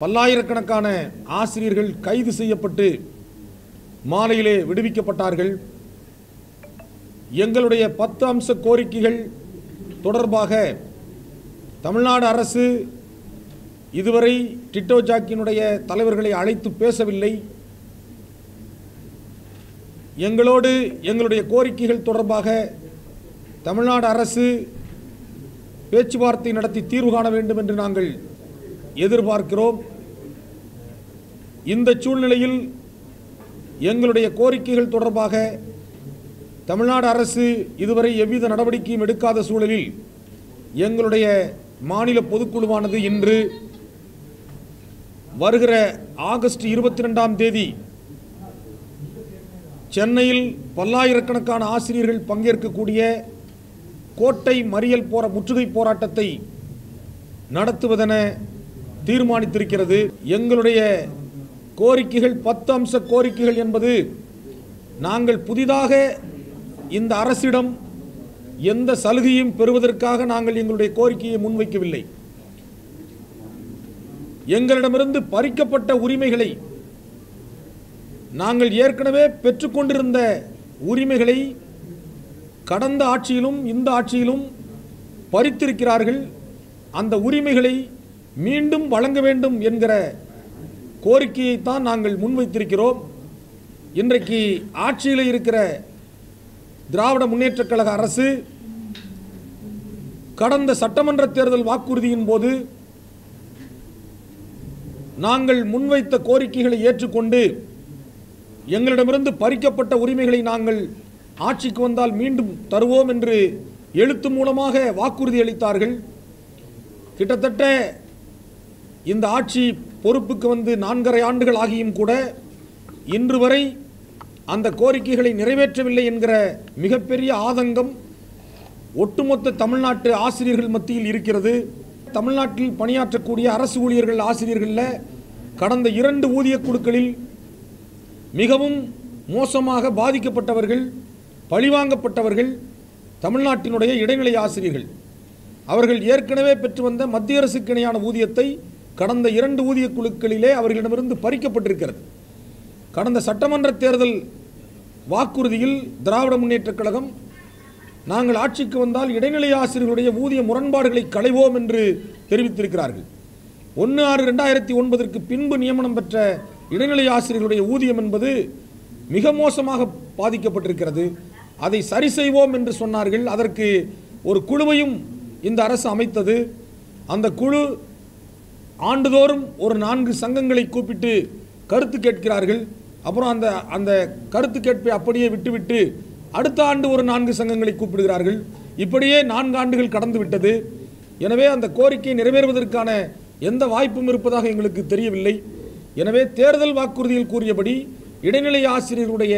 பல்லாயிரக்கணக்கான ஆசிரியர்கள் கைது செய்யப்பட்டு மாலையிலே விடுவிக்கப்பட்டார்கள். எங்களுடைய 10 அம்ச கோரிக்கைகள் தொடர்பாக தமிழ்நாடு அரசு இதுவரை டிட்டோ ஜாக்கினுடைய தலைவர்களை அழைத்து பேசவில்லை. எங்களோடு எங்களுடைய கோரிக்கைகள் தொடர்பாக தமிழ்நாடு அரசு பேச்சுவார்த்தை நடத்தி தீர்வு காண வேண்டும் என்று நாங்கள் எதிர்பார்க்கிறோம். இந்த சூழ்நிலையில் எங்களுடைய கோரிக்கைகள் தொடர்பாக தமிழ்நாடு அரசு இதுவரை எவ்வித நடவடிக்கையும் எடுக்காத சூழலில் எங்களுடைய மாநில பொதுக்குழுவானது இன்று வருகிற ஆகஸ்ட் 22ஆம் தேதி சென்னையில் பல்லாயிரக்கணக்கான ஆசிரியர்கள் பங்கேற்கக்கூடிய கோட்டை மறியல் முற்றுகை போராட்டத்தை நடத்துவதென தீர்மானித்திருக்கிறது. எங்களுடைய கோரிக்கைகள் 10 அம்ச கோரிக்கைகள் என்பது நாங்கள் புதிதாக இந்த அரசிடம் எந்த சலுகையும் பெறுவதற்காக நாங்கள் எங்களுடைய கோரிக்கையை முன்வைக்கவில்லை. எங்களிடமிருந்து பறிக்கப்பட்ட உரிமைகளை நாங்கள் ஏற்கனவே பெற்றுக்கொண்டிருந்த உரிமைகளை கடந்த ஆட்சியிலும் இந்த ஆட்சியிலும் பறித்திருக்கிறார்கள். அந்த உரிமைகளை மீண்டும் வழங்க வேண்டும் என்கிற கோரிக்கையைத்தான் நாங்கள் முன்வைத்திருக்கிறோம். இன்றைக்கு ஆட்சியில் இருக்கிற திராவிட முன்னேற்றக் கழக அரசு கடந்த சட்டமன்ற தேர்தல் வாக்குறுதியின் போது நாங்கள் முன்வைத்த கோரிக்கைகளை ஏற்றுக்கொண்டு எங்களிடமிருந்து பறிக்கப்பட்ட உரிமைகளை நாங்கள் ஆட்சிக்கு வந்தால் மீண்டும் தருவோம் என்று எழுத்து மூலமாக வாக்குறுதி அளித்தார்கள். கிட்டத்தட்ட இந்த ஆட்சி பொறுப்புக்கு வந்து 4.5 ஆண்டுகள் ஆகியும் கூட இன்று வரை அந்த கோரிக்கைகளை நிறைவேற்றவில்லை என்கிற மிகப்பெரிய ஆதங்கம் ஒட்டுமொத்த தமிழ்நாட்டு ஆசிரியர்கள் மத்தியில் இருக்கிறது. தமிழ்நாட்டில் பணியாற்றக்கூடிய அரசு ஊழியர்கள் ஆசிரியர்களில் கடந்த 2 ஊதிய குழுக்களில் மிகவும் மோசமாக பாதிக்கப்பட்டவர்கள், பழிவாங்கப்பட்டவர்கள் தமிழ்நாட்டினுடைய இடைநிலை ஆசிரியர்கள். அவர்கள் ஏற்கனவே பெற்று வந்த மத்திய அரசுக்கு இணையான ஊதியத்தை கடந்த 2 ஊதிய குழுக்களிலே அவர்களிடமிருந்து பறிக்கப்பட்டிருக்கிறது. கடந்த சட்டமன்ற தேர்தல் வாக்குறுதியில் திராவிட முன்னேற்றக் கழகம் நாங்கள் ஆட்சிக்கு வந்தால் இடைநிலை ஆசிரியர்களுடைய ஊதிய முரண்பாடுகளை களைவோம் என்று தெரிவித்திருக்கிறார்கள். 1/6/2009 பின்பு நியமனம் பெற்ற இடைநிலை ஆசிரியர்களுடைய ஊதியம் என்பது மிக மோசமாக பாதிக்கப்பட்டிருக்கிறது. அதை சரி செய்வோம் என்று சொன்னார்கள். அதற்கு ஒரு குழுவையும் இந்த அரசு அமைத்தது. அந்த குழு ஆண்டுதோறும் ஒரு 4 சங்கங்களை கூப்பிட்டு கருத்து கேட்கிறார்கள். அப்புறம் அந்த கருத்து கேட்பை அப்படியே விட்டுவிட்டு அடுத்த ஆண்டு ஒரு 4 சங்கங்களை கூப்பிடுகிறார்கள். இப்படியே 4 ஆண்டுகள் கடந்து விட்டது. எனவே அந்த கோரிக்கை நிறைவேறுவதற்கான எந்த வாய்ப்பும் இருப்பதாக எங்களுக்கு தெரியவில்லை. எனவே தேர்தல் வாக்குறுதியில் கூறியபடி இடைநிலை ஆசிரியர்களுடைய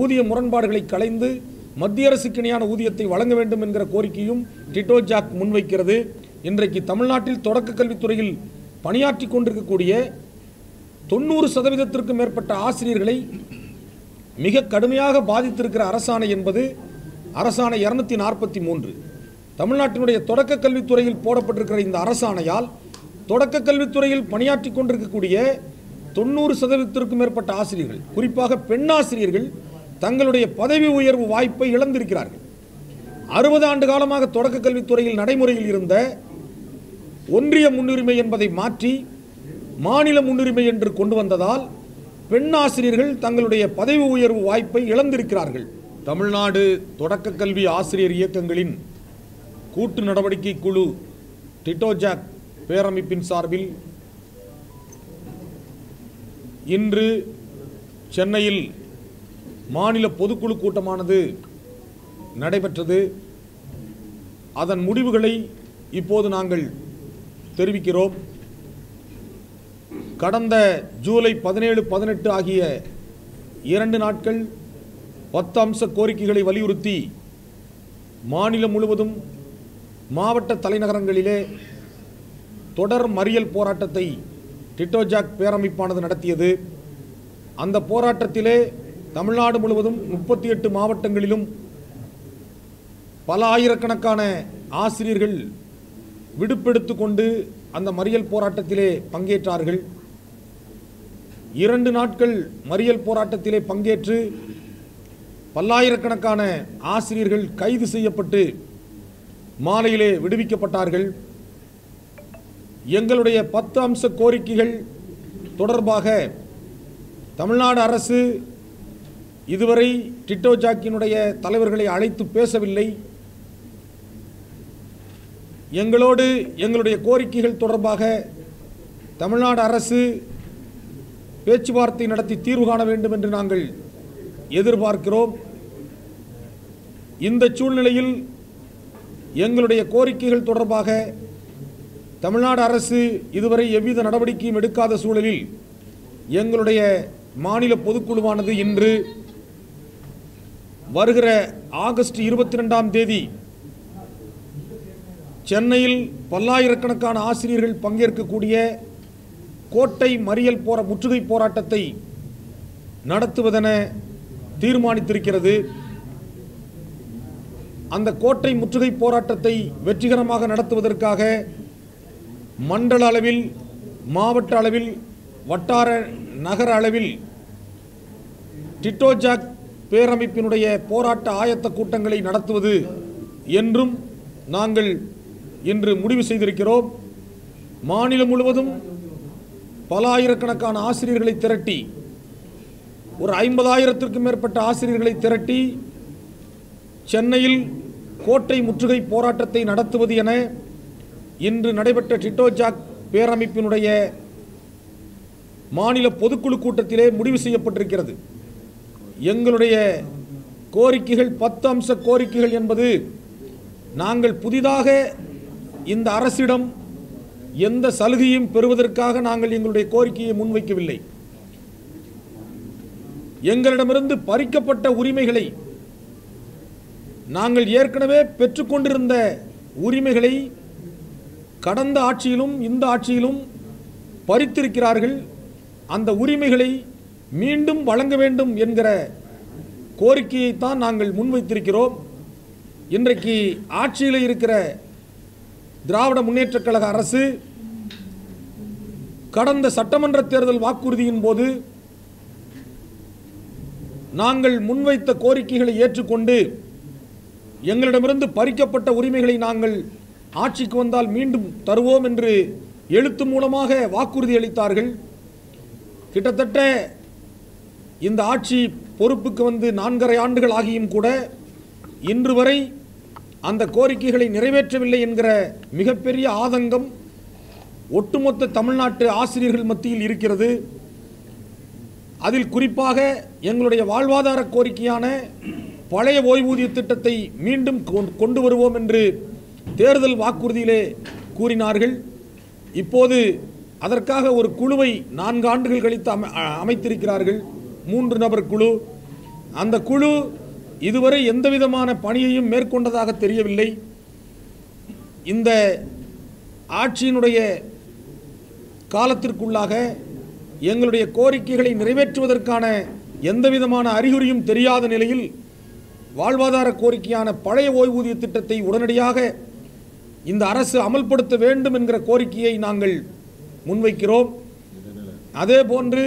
ஊதிய முரண்பாடுகளை களைந்து மத்திய அரசுக்கு இணையான ஊதியத்தை வழங்க வேண்டும் என்கிற கோரிக்கையும் டிட்டோ ஜாக் முன்வைக்கிறது. இன்றைக்கு தமிழ்நாட்டில் தொடக்க கல்வித்துறையில் பணியாற்றி கொண்டிருக்கக்கூடிய 90% மேற்பட்ட ஆசிரியர்களை மிக கடுமையாக பாதித்திருக்கிற அரசாணை என்பது அரசாணை 243. தமிழ்நாட்டினுடைய தொடக்க கல்வித்துறையில் போடப்பட்டிருக்கிற இந்த அரசாணையால் தொடக்க கல்வித்துறையில் பணியாற்றி கொண்டிருக்கக்கூடிய 90% மேற்பட்ட ஆசிரியர்கள், குறிப்பாக பெண் ஆசிரியர்கள் தங்களுடைய பதவி உயர்வு வாய்ப்பை இழந்திருக்கிறார்கள். 60 ஆண்டு காலமாக தொடக்க கல்வித்துறையில் நடைமுறையில் இருந்த ஒன்றிய முன்னுரிமை என்பதை மாற்றி மாநில முன்னுரிமை என்று கொண்டு வந்ததால் பெண் ஆசிரியர்கள் தங்களுடைய பதவி உயர்வு வாய்ப்பை இழந்திருக்கிறார்கள். தமிழ்நாடு தொடக்க கல்வி ஆசிரியர் இயக்கங்களின் கூட்டு நடவடிக்கை குழு டிட்டோ ஜாக் பேரமைப்பின் சார்பில் இன்று சென்னையில் மாநில பொதுக்குழு கூட்டமானது நடைபெற்றது. அதன் முடிவுகளை இப்போது நாங்கள் தெரிவிக்கிறோம். கடந்த ஜூலை 17, 18 ஆகிய 2 நாட்கள் 10 அம்ச கோரிக்கைகளை வலியுறுத்தி மாநிலம் முழுவதும் மாவட்ட தலைநகரங்களிலே தொடர் மறியல் போராட்டத்தை டிட்டோ ஜாக் பேரமைப்பானது நடத்தியது. அந்த போராட்டத்திலே தமிழ்நாடு முழுவதும் 38 மாவட்டங்களிலும் பல ஆயிரக்கணக்கான ஆசிரியர்கள் விடுப்பெடுத்து கொண்டு அந்த மறியல் போராட்டத்திலே பங்கேற்றார்கள். 2 நாட்கள் மறியல் போராட்டத்திலே பங்கேற்று பல்லாயிரக்கணக்கான ஆசிரியர்கள் கைது செய்யப்பட்டு மாலையிலே விடுவிக்கப்பட்டார்கள். எங்களுடைய 10 அம்ச கோரிக்கைகள் தொடர்பாக தமிழ்நாடு அரசு இதுவரை டிட்டோ ஜாக்கினுடைய தலைவர்களை அழைத்து பேசவில்லை. எங்களோடு எங்களுடைய கோரிக்கைகள் தொடர்பாக தமிழ்நாடு அரசு பேச்சுவார்த்தை நடத்தி தீர்வு காண வேண்டும் என்று நாங்கள் எதிர்பார்க்கிறோம். இந்த சூழ்நிலையில் எங்களுடைய கோரிக்கைகள் தொடர்பாக தமிழ்நாடு அரசு இதுவரை எவ்வித நடவடிக்கையும் எடுக்காத சூழலில் எங்களுடைய மாநில பொதுக்குழுவானது இன்று வருகிற ஆகஸ்ட் 22ஆம் தேதி சென்னையில் பல்லாயிரக்கணக்கான ஆசிரியர்கள் பங்கேற்கக்கூடிய கோட்டை மறியல் முற்றுகை போராட்டத்தை நடத்துவதென தீர்மானித்திருக்கிறது. அந்த கோட்டை முற்றுகை போராட்டத்தை வெற்றிகரமாக நடத்துவதற்காக மண்டல அளவில், மாவட்ட அளவில், வட்டார நகர அளவில் டிட்டோ ஜாக் பேரமைப்பினுடைய போராட்ட ஆயத்த கூட்டங்களை நடத்துவது என்றும் நாங்கள் இன்று முடிவு செய்திருக்கிறோம். மாநிலம் முழுவதும் பல ஆயிரக்கணக்கான ஆசிரியர்களை திரட்டி, ஒரு 50,000த்திற்கும் மேற்பட்ட ஆசிரியர்களை திரட்டி சென்னையில் கோட்டை முற்றுகை போராட்டத்தை நடத்துவது என இன்று நடைபெற்ற டிட்டோ ஜாக் பேரமைப்பினுடைய மாநில பொதுக்குழு கூட்டத்திலே முடிவு செய்யப்பட்டிருக்கிறது. எங்களுடைய கோரிக்கைகள் 10 அம்ச கோரிக்கைகள் என்பது நாங்கள் புதிதாக இந்த அரசிடம் எந்த சலுகையும் பெறுவதற்காக நாங்கள் எங்களுடைய கோரிக்கையை முன்வைக்கவில்லை. எங்களிடமிருந்து பறிக்கப்பட்ட உரிமைகளை, நாங்கள் ஏற்கனவே பெற்றுக்கொண்டிருந்த உரிமைகளை கடந்த ஆட்சியிலும் இந்த ஆட்சியிலும் பறித்திருக்கிறார்கள். அந்த உரிமைகளை மீண்டும் வழங்க வேண்டும் என்கிற கோரிக்கையைத்தான் நாங்கள் முன்வைத்திருக்கிறோம். இன்றைக்கு ஆட்சியில் இருக்கிற திராவிட முன்னேற்றக் கழக அரசு கடந்த சட்டமன்ற தேர்தல் வாக்குறுதியின் போது நாங்கள் முன்வைத்த கோரிக்கைகளை ஏற்றுக்கொண்டு எங்களிடமிருந்து பறிக்கப்பட்ட உரிமைகளை நாங்கள் ஆட்சிக்கு வந்தால் மீண்டும் தருவோம் என்று எழுத்து மூலமாக வாக்குறுதி அளித்தார்கள். கிட்டத்தட்ட இந்த ஆட்சி பொறுப்புக்கு வந்து 4.5 ஆண்டுகள் ஆகியும் கூட இன்று வரை அந்த கோரிக்கைகளை நிறைவேற்றவில்லை என்கிற மிகப்பெரிய ஆதங்கம் ஒட்டுமொத்த தமிழ்நாட்டு ஆசிரியர்கள் மத்தியில் இருக்கிறது. அதில் குறிப்பாக எங்களுடைய வாழ்வாதார கோரிக்கையான பழைய ஓய்வூதிய திட்டத்தை மீண்டும் கொண்டு வருவோம் என்று தேர்தல் வாக்குறுதியிலே கூறினார்கள். இப்போது அதற்காக ஒரு குழுவை 4 ஆண்டுகள் கழித்து அமைத்திருக்கிறார்கள். 3 நபர் குழு. அந்த குழு இதுவரை எந்தவிதமான பணியையும் மேற்கொண்டதாக தெரியவில்லை. இந்த ஆட்சியினுடைய காலத்திற்குள்ளாக எங்களுடைய கோரிக்கைகளை நிறைவேற்றுவதற்கான எந்தவிதமான அறிகுறியும் தெரியாத நிலையில் வாழ்வாதார கோரிக்கையான பழைய ஓய்வூதிய திட்டத்தை உடனடியாக இந்த அரசு அமல்படுத்த வேண்டும் என்கிற கோரிக்கையை நாங்கள் முன்வைக்கிறோம். அதேபோன்று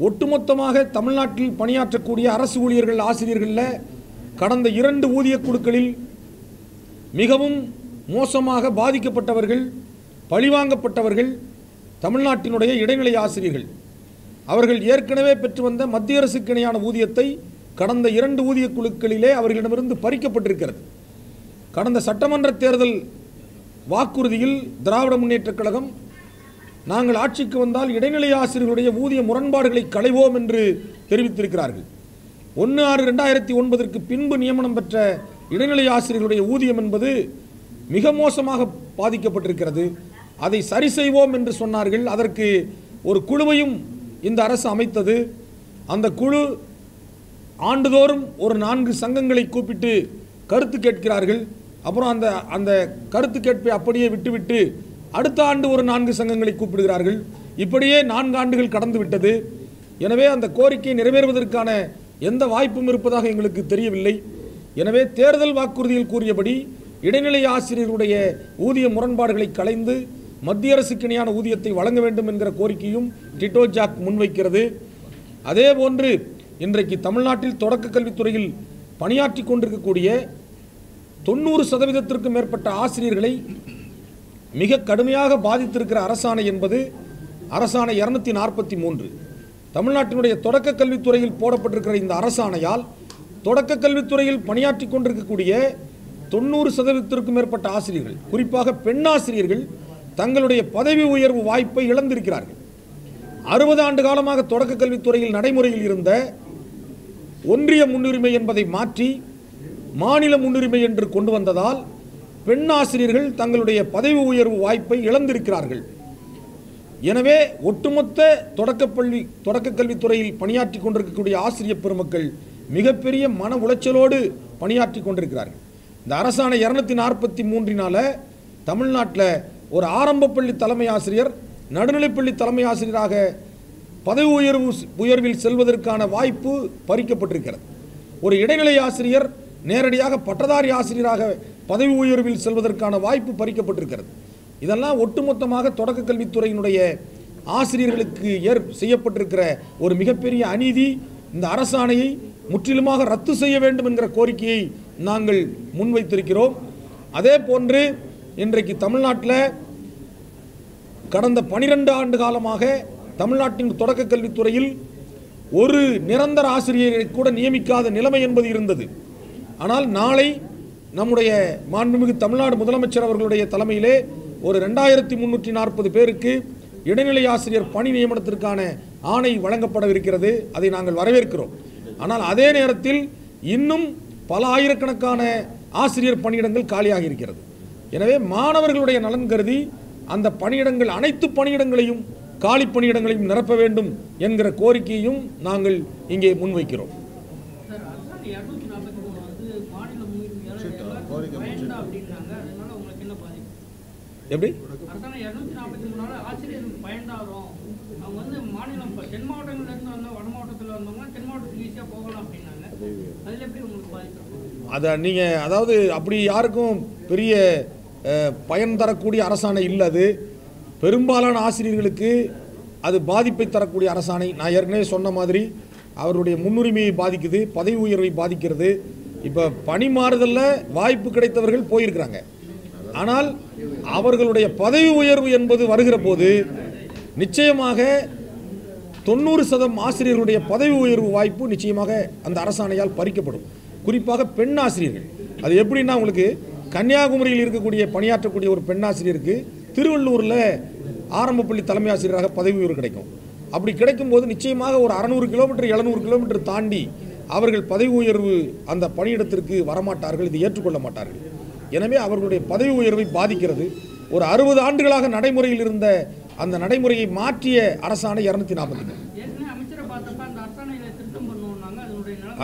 ஒட்டுமொத்தமாக தமிழ்நாட்டில் பணியாற்றக்கூடிய அரசு ஊழியர்கள், ஆசிரியர்களில் கடந்த 2 ஊதிய குழுக்களில் மிகவும் மோசமாக பாதிக்கப்பட்டவர்கள், பழிவாங்கப்பட்டவர்கள் தமிழ்நாட்டினுடைய இடைநிலை ஆசிரியர்கள். அவர்கள் ஏற்கனவே பெற்று வந்த மத்திய அரசுக்கு இணையான ஊதியத்தை கடந்த 2 ஊதிய குழுக்களிலே அவர்களிடமிருந்து பறிக்கப்பட்டிருக்கிறது. கடந்த சட்டமன்ற தேர்தல் வாக்குறுதியில் திராவிட முன்னேற்றக் கழகம் நாங்கள் ஆட்சிக்கு வந்தால் இடைநிலை ஆசிரியர்களுடைய ஊதிய முரண்பாடுகளை களைவோம் என்று தெரிவித்திருக்கிறார்கள். 1/6/2009 பின்பு நியமனம் பெற்ற இடைநிலை ஆசிரியர்களுடைய ஊதியம் என்பது மிக மோசமாக பாதிக்கப்பட்டிருக்கிறது. அதை சரி செய்வோம் என்று சொன்னார்கள். அதற்கு ஒரு குழுவையும் இந்த அரசு அமைத்தது. அந்த குழு ஆண்டுதோறும் ஒரு 4 சங்கங்களை கூப்பிட்டு கருத்து கேட்கிறார்கள். அப்புறம் அந்த கருத்து கேட்பை அப்படியே விட்டுவிட்டு அடுத்த ஆண்டு ஒரு 4 சங்கங்களை கூப்பிடுகிறார்கள். இப்படியே 4 ஆண்டுகள் கடந்து விட்டது. எனவே அந்த கோரிக்கை நிறைவேறுவதற்கான எந்த வாய்ப்பும் இருப்பதாக எங்களுக்கு தெரியவில்லை. எனவே தேர்தல் வாக்குறுதியில் கூறியபடி இடைநிலை ஆசிரியர்களுடைய ஊதிய முரண்பாடுகளை களைந்து மத்திய அரசுக்கு இணையான ஊதியத்தை வழங்க வேண்டும் என்கிற கோரிக்கையும் டிட்டோ ஜாக் முன்வைக்கிறது. அதே போன்று இன்றைக்கு தமிழ்நாட்டில் தொடக்க கல்வித்துறையில் பணியாற்றி கொண்டிருக்கக்கூடிய 90% மேற்பட்ட ஆசிரியர்களை மிக கடுமையாக பாதித்திருக்கிற அரசாணை என்பது அரசாணை 243. தமிழ்நாட்டினுடைய தொடக்க கல்வித்துறையில் போடப்பட்டிருக்கிற இந்த அரசாணையால் தொடக்க கல்வித்துறையில் பணியாற்றி கொண்டிருக்கக்கூடிய 90% மேற்பட்ட ஆசிரியர்கள், குறிப்பாக பெண் ஆசிரியர்கள், தங்களுடைய பதவி உயர்வு வாய்ப்பை இழந்திருக்கிறார்கள். 60 ஆண்டு காலமாக தொடக்க கல்வித்துறையில் நடைமுறையில் இருந்த ஒன்றிய முன்னுரிமை என்பதை மாற்றி மாநில முன்னுரிமை என்று கொண்டு வந்ததால் பெண் ஆசிரியர்கள் தங்களுடைய பதவி உயர்வு வாய்ப்பை இழந்திருக்கிறார்கள். எனவே ஒட்டுமொத்த தொடக்க கல்வித்துறையில் பணியாற்றி கொண்டிருக்கக்கூடிய ஆசிரியர் பெருமக்கள் மிகப்பெரிய மன உளைச்சலோடு பணியாற்றி கொண்டிருக்கிறார்கள். இந்த அரசாணை 243னால தமிழ்நாட்டில் ஒரு ஆரம்ப பள்ளி தலைமை ஆசிரியர், நடுநிலைப்பள்ளி தலைமை ஆசிரியராக பதவி உயர்வில் செல்வதற்கான வாய்ப்பு பறிக்கப்பட்டிருக்கிறது. ஒரு இடைநிலை ஆசிரியர் நேரடியாக பட்டதாரி ஆசிரியராக பதவி உயர்வில் செல்வதற்கான வாய்ப்பு பறிக்கப்பட்டிருக்கிறது. இதெல்லாம் ஒட்டுமொத்தமாக தொடக்க கல்வித்துறையினுடைய ஆசிரியர்களுக்கு செய்யப்பட்டிருக்கிற ஒரு மிகப்பெரிய அநீதி. இந்த அரசாணையை முற்றிலுமாக ரத்து செய்ய வேண்டும் என்கிற கோரிக்கையை நாங்கள் முன்வைத்திருக்கிறோம். அதே போன்று இன்றைக்கு தமிழ்நாட்டில் கடந்த 12 ஆண்டு காலமாக தமிழ்நாட்டின் தொடக்க கல்வித்துறையில் ஒரு நிரந்தர ஆசிரியரை கூட நியமிக்காத நிலைமை என்பது இருந்தது. ஆனால் நாளை நம்முடைய மாண்புமிகு தமிழ்நாடு முதலமைச்சர் அவர்களுடைய தலைமையிலே ஒரு 2340 பேருக்கு இடைநிலை ஆசிரியர் பணி நியமனத்திற்கான ஆணை வழங்கப்படவிருக்கிறது. அதை நாங்கள் வரவேற்கிறோம். ஆனால் அதே நேரத்தில் இன்னும் பல ஆயிரக்கணக்கான ஆசிரியர் பணியிடங்கள் காலியாக இருக்கிறது. எனவே மாணவர்களுடைய நலன் கருதி அந்த பணியிடங்கள், அனைத்து பணியிடங்களையும், காலி பணியிடங்களையும் நிரப்ப வேண்டும் என்கிற கோரிக்கையும் நாங்கள் இங்கே முன்வைக்கிறோம். எப்படி அதை நீங்கள், அதாவது அப்படி யாருக்கும் பெரிய பயன் தரக்கூடிய அரசாணை இல்லை. அது பெரும்பாலான ஆசிரியர்களுக்கு அது பாதிப்பை தரக்கூடிய அரசாணை. நான் ஏற்கனவே சொன்ன மாதிரி அவருடைய முன்னுரிமையை பாதிக்குது, பதவி உயர்வை பாதிக்கிறது. இப்போ பணி மாறுதலில் வாய்ப்பு கிடைத்தவர்கள் போயிருக்கிறாங்க. ஆனால் அவர்களுடைய பதவி உயர்வு என்பது வருகிற போது நிச்சயமாக 90% ஆசிரியர்களுடைய பதவி உயர்வு வாய்ப்பு நிச்சயமாக அந்த அரசாணையால் பறிக்கப்படும். குறிப்பாக பெண் ஆசிரியர்கள். அது எப்படின்னா, உங்களுக்கு கன்னியாகுமரியில் இருக்கக்கூடிய பணியாற்றக்கூடிய ஒரு பெண் ஆசிரியருக்கு திருவள்ளூரில் ஆரம்ப பள்ளி தலைமை ஆசிரியராக பதவி உயர்வு கிடைக்கும். அப்படி கிடைக்கும்போது நிச்சயமாக ஒரு 600 கிலோமீட்டர் 700 கிலோமீட்டர் தாண்டி அவர்கள் பதவி உயர்வு அந்த பணியிடத்திற்கு வரமாட்டார்கள், இதை ஏற்றுக்கொள்ள மாட்டார்கள். எனவே அவர்களுடைய பதவி உயர்வை பாதிக்கிறது. ஒரு 60 ஆண்டுகளாக நடைமுறையில் இருந்த அந்த நடைமுறையை மாற்றிய அரசாணை 243.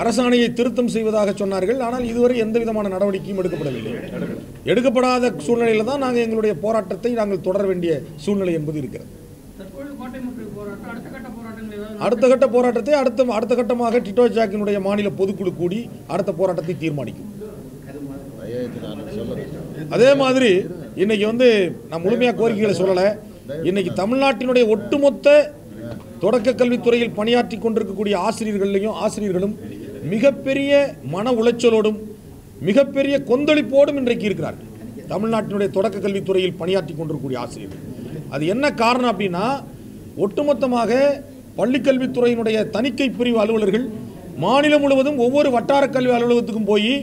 அரசாணையை திருத்தம் செய்வதாக சொன்னார்கள். ஆனால் இதுவரை எந்த விதமான நடவடிக்கையும் எடுக்கப்படவில்லை. எடுக்கப்படாத சூழ்நிலையில் தான் நாங்கள் எங்களுடைய போராட்டத்தை நாங்கள் தொடர வேண்டிய சூழ்நிலை என்பது இருக்கிறது. அடுத்த கட்ட போராட்டத்தை அடுத்த கட்டமாக டிட்டோ ஜாக்கினுடைய மாநில பொதுக்குழு கூடி அடுத்த போராட்டத்தை தீர்மானிக்கும். அதே மாதிரி இன்னைக்கு நான் முழுமையாக கோரிக்கைகளை சொல்லலை. இன்னைக்கு தமிழ்நாட்டினுடைய ஒட்டுமொத்த தொடக்க கல்வித்துறையில் பணியாற்றி கொண்டிருக்கக்கூடிய ஆசிரியர்களும் மிகப்பெரிய மன உளைச்சலோடும் மிகப்பெரிய கொந்தளிப்போடும் இன்றைக்கு இருக்கிறார்கள். தமிழ்நாட்டினுடைய தொடக்க கல்வித்துறையில் பணியாற்றி கொண்டிருக்கக்கூடிய ஆசிரியர்கள். அது என்ன காரணம் அப்படின்னா, ஒட்டுமொத்தமாக பள்ளிக்கல்வித்துறையினுடைய தணிக்கை பிரிவு அலுவலர்கள் மாநிலம் முழுவதும் ஒவ்வொரு வட்டார கல்வி அலுவலகத்துக்கும் போய்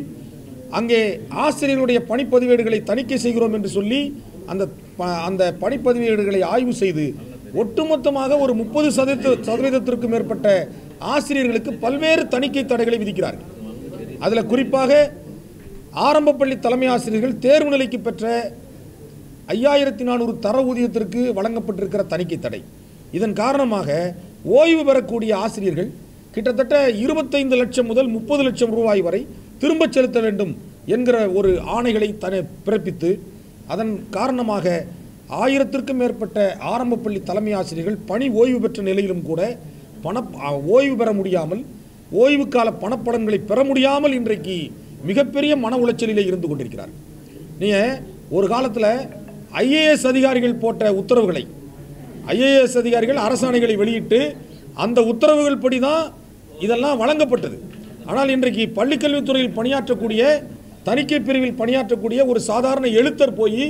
அங்கே ஆசிரியர்களுடைய பணிப்பதிவேடுகளை தணிக்கை செய்கிறோம் என்று சொல்லி அந்த பணிப்பதிவேடுகளை ஆய்வு செய்து ஒட்டுமொத்தமாக ஒரு 30% மேற்பட்ட ஆசிரியர்களுக்கு பல்வேறு தணிக்கை தடைகளை விதிக்கிறார்கள். அதில் குறிப்பாக ஆரம்ப பள்ளி தலைமை ஆசிரியர்கள் தேர்வு நிலைக்கு பெற்ற 5400 தர ஊதியத்திற்கு வழங்கப்பட்டிருக்கிற தணிக்கை தடை. இதன் காரணமாக ஓய்வு பெறக்கூடிய ஆசிரியர்கள் கிட்டத்தட்ட 25 லட்சம் முதல் 30 லட்சம் ரூபாய் வரை திரும்ப செலுத்த வேண்டும் என்கிற ஒரு ஆணைகளை பிறப்பித்து அதன் காரணமாக 1000க்கும் மேற்பட்ட ஆரம்ப பள்ளி தலைமை ஆசிரியர்கள் பணி ஓய்வு பெற்ற நிலையிலும் கூட ஓய்வு பெற முடியாமல், ஓய்வு கால பணப்பலன்களை பெற முடியாமல் இன்றைக்கு மிகப்பெரிய மன உளைச்சலிலே இருந்து கொண்டிருக்கிறார். நீங்கள் ஒரு காலத்தில் ஐஏஎஸ் அதிகாரிகள் போட்ட உத்தரவுகளை, ஐஏஎஸ் அதிகாரிகள் அரசாணைகளை வெளியிட்டு அந்த உத்தரவுகள் படி தான் இதெல்லாம் வழங்கப்பட்டது. ஆனால் இன்றைக்கு பள்ளிக்கல்வித்துறையில் பணியாற்றக்கூடிய, தணிக்கை பிரிவில் பணியாற்றக்கூடிய ஒரு சாதாரண எழுத்தர் போய்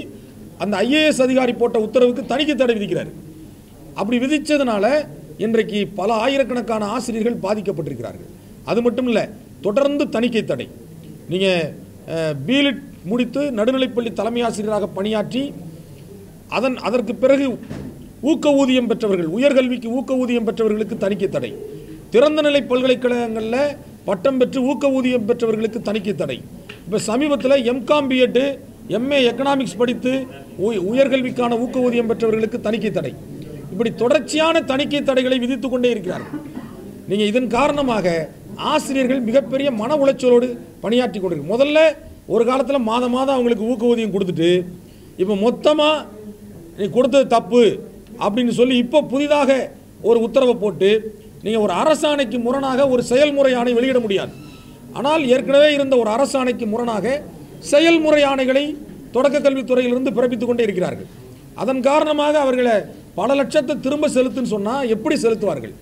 அந்த ஐஏஎஸ் அதிகாரி போட்ட உத்தரவுக்கு தணிக்கை தடை விதிக்கிறார். அப்படி விதித்ததுனால இன்றைக்கு பல ஆயிரக்கணக்கான ஆசிரியர்கள் பாதிக்கப்பட்டிருக்கிறார்கள். அது மட்டும் இல்லை, தொடர்ந்து தணிக்கை தடை. நீங்கள் பிலிட் முடித்து நடுநிலைப்பள்ளி தலைமை ஆசிரியராக பணியாற்றி அதற்கு பிறகு ஊக்க ஊதியம் பெற்றவர்கள், உயர்கல்விக்கு ஊக்க ஊதியம் பெற்றவர்களுக்கு தணிக்கை தடை. திறந்தநிலை பல்கலைக்கழகங்களில் பட்டம் பெற்று ஊக்க ஊதியம் பெற்றவர்களுக்கு தணிக்கை தடை. இப்போ சமீபத்தில் எம்காம் பிஎட் எம்ஏ எக்கனாமிக்ஸ் படித்து உயர்கல்விக்கான ஊக்க ஊதியம் பெற்றவர்களுக்கு தணிக்கை தடை. இப்படி தொடர்ச்சியான தணிக்கை தடைகளை விதித்து கொண்டே இருக்கிறார்கள். நீங்கள் இதன் காரணமாக ஆசிரியர்கள் மிகப்பெரிய மன உளைச்சலோடு பணியாற்றி கொண்டிருக்கு. முதல்ல ஒரு காலத்தில் மாதம் மாதம் அவங்களுக்கு ஊக்க ஊதியம் கொடுத்துட்டு இப்போ மொத்தமாக நீ கொடுத்தது தப்பு அப்படின்னு சொல்லி இப்போ புதிதாக ஒரு உத்தரவை போட்டு நீங்கள் ஒரு அரசாணைக்கு முரணாக ஒரு செயல்முறை ஆணை வெளியிட முடியாது. ஆனால் ஏற்கனவே இருந்த ஒரு அரசாணைக்கு முரணாக செயல்முறை ஆணைகளை தொடக்க கல்வித்துறையிலிருந்து பிறப்பித்துக் கொண்டே இருக்கிறார்கள். அதன் காரணமாக அவர்களை பல லட்சத்தை திரும்ப செலுத்துன்னு சொன்னால் எப்படி செலுத்துவார்கள்?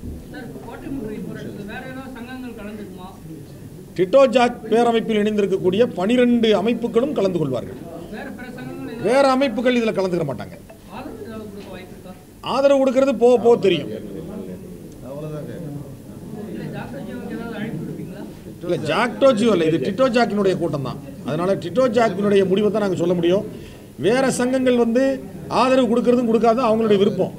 டிட்டோ ஜாக் பேரமைப்பில் இணைந்திருக்கக்கூடிய 12 அமைப்புகளும் கலந்து கொள்வார்கள். வேற அமைப்புகள் இதில் கலந்துக்க மாட்டாங்க. ஆதரவு கொடுக்கிறது போக போக தெரியும். இல்லை, ஜாக்டோஜியோ இல்லை, இது டிட்டோ ஜாக்கினுடைய கூட்டம் தான். அதனால டிட்டோ ஜாக்கினுடைய முடிவை தான் நாங்கள் சொல்ல முடியும். வேற சங்கங்கள் ஆதரவு கொடுக்கறதும் கொடுக்காதும் அவங்களுடைய விருப்பம்.